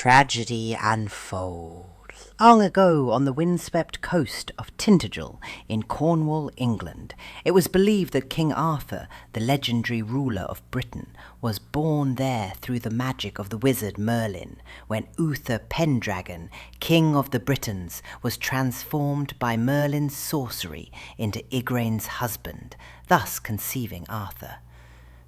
Tragedy unfolds. Long ago, on the windswept coast of Tintagel in Cornwall, England, it was believed that King Arthur, the legendary ruler of Britain, was born there through the magic of the wizard Merlin, when Uther Pendragon, king of the Britons, was transformed by Merlin's sorcery into Igraine's husband, thus conceiving Arthur.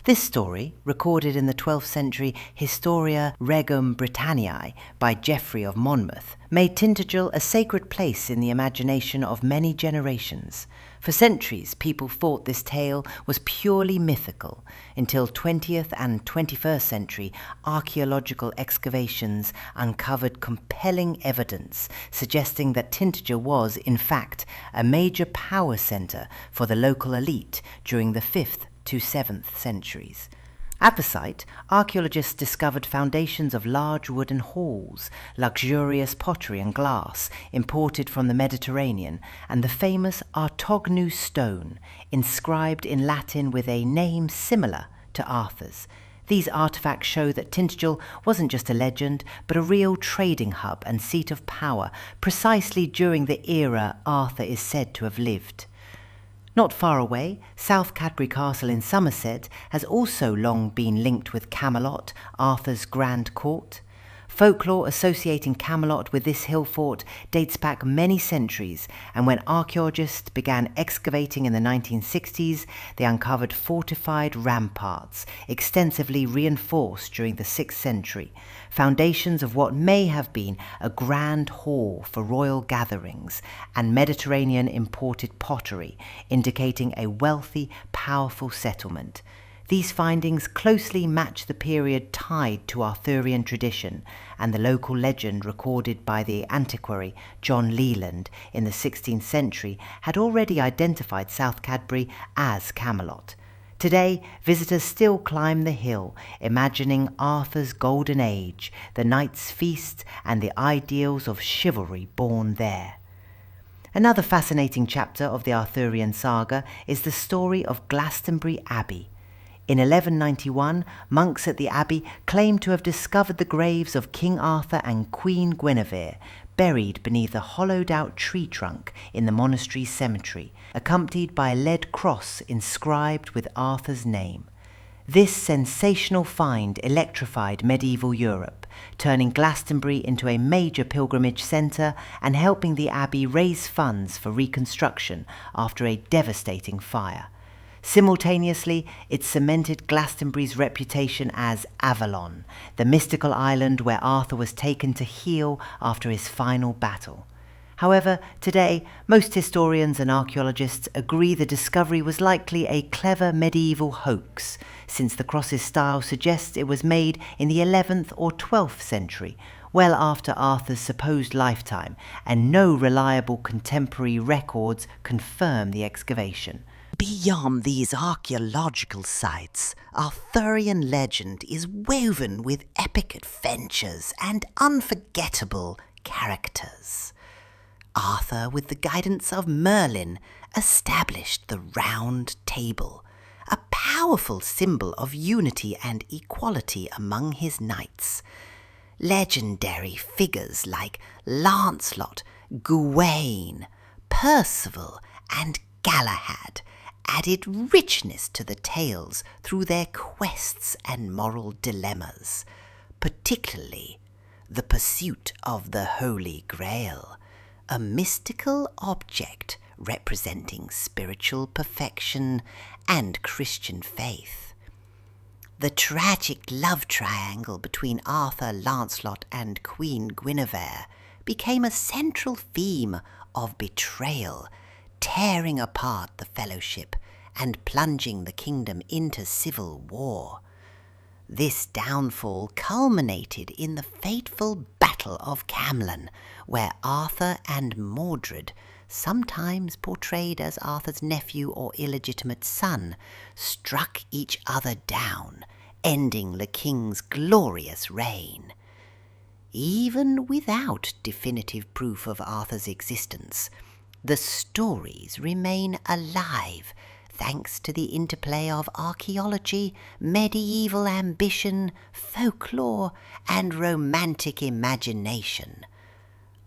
This story, recorded in the 12th century Historia Regum Britanniae by Geoffrey of Monmouth, made Tintagel a sacred place in the imagination of many generations. For centuries, people thought this tale was purely mythical, until 20th and 21st century archaeological excavations uncovered compelling evidence suggesting that Tintagel was, in fact, a major power centre for the local elite during the 5th to 7th centuries. At the site, archaeologists discovered foundations of large wooden halls, luxurious pottery and glass imported from the Mediterranean, and the famous Artognu stone, inscribed in Latin with a name similar to Arthur's. These artifacts show that Tintagel wasn't just a legend, but a real trading hub and seat of power, precisely during the era Arthur is said to have lived. Not far away, South Cadbury Castle in Somerset has also long been linked with Camelot, Arthur's grand court. Folklore associating Camelot with this hill fort dates back many centuries, and when archaeologists began excavating in the 1960s, they uncovered fortified ramparts, extensively reinforced during the 6th century, foundations of what may have been a grand hall for royal gatherings, and Mediterranean imported pottery, indicating a wealthy, powerful settlement. These findings closely match the period tied to Arthurian tradition and the local legend recorded by the antiquary John Leland in the 16th century had already identified South Cadbury as Camelot. Today, visitors still climb the hill, imagining Arthur's golden age, the knight's feast, and the ideals of chivalry born there. Another fascinating chapter of the Arthurian saga is the story of Glastonbury Abbey. In 1191, monks at the abbey claimed to have discovered the graves of King Arthur and Queen Guinevere, buried beneath a hollowed-out tree trunk in the monastery cemetery, accompanied by a lead cross inscribed with Arthur's name. This sensational find electrified medieval Europe, turning Glastonbury into a major pilgrimage centre and helping the abbey raise funds for reconstruction after a devastating fire. Simultaneously, it cemented Glastonbury's reputation as Avalon, the mystical island where Arthur was taken to heal after his final battle. However, today, most historians and archaeologists agree the discovery was likely a clever medieval hoax, since the cross's style suggests it was made in the 11th or 12th century, well after Arthur's supposed lifetime, and no reliable contemporary records confirm the excavation. Beyond these archaeological sites, Arthurian legend is woven with epic adventures and unforgettable characters. Arthur, with the guidance of Merlin, established the Round Table, a powerful symbol of unity and equality among his knights. Legendary figures like Lancelot, Gawain, Percival, and Galahad added richness to the tales through their quests and moral dilemmas, particularly the pursuit of the Holy Grail, a mystical object representing spiritual perfection and Christian faith. The tragic love triangle between Arthur, Lancelot, and Queen Guinevere became a central theme of betrayal, tearing apart the fellowship and plunging the kingdom into civil war. This downfall culminated in the fateful Battle of Camlan, where Arthur and Mordred, sometimes portrayed as Arthur's nephew or illegitimate son, struck each other down, ending the king's glorious reign. Even without definitive proof of Arthur's existence, the stories remain alive, thanks to the interplay of archaeology, medieval ambition, folklore, and romantic imagination,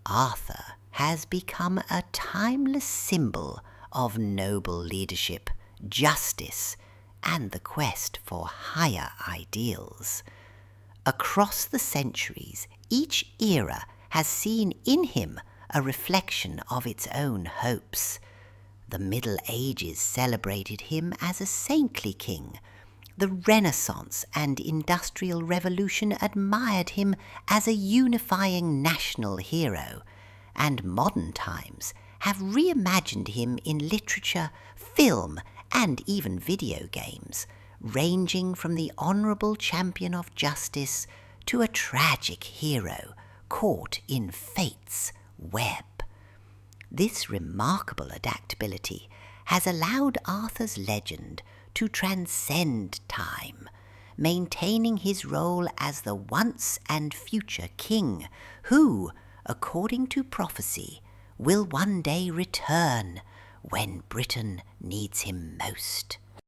Arthur has become a timeless symbol of noble leadership, justice, and the quest for higher ideals. Across the centuries, each era has seen in him a reflection of its own hopes. The Middle Ages celebrated him as a saintly king. The Renaissance and Industrial Revolution admired him as a unifying national hero, and modern times have reimagined him in literature, film, and even video games, ranging from the honourable champion of justice to a tragic hero caught in fate's web. This remarkable adaptability has allowed Arthur's legend to transcend time, maintaining his role as the once and future king who, according to prophecy, will one day return when Britain needs him most.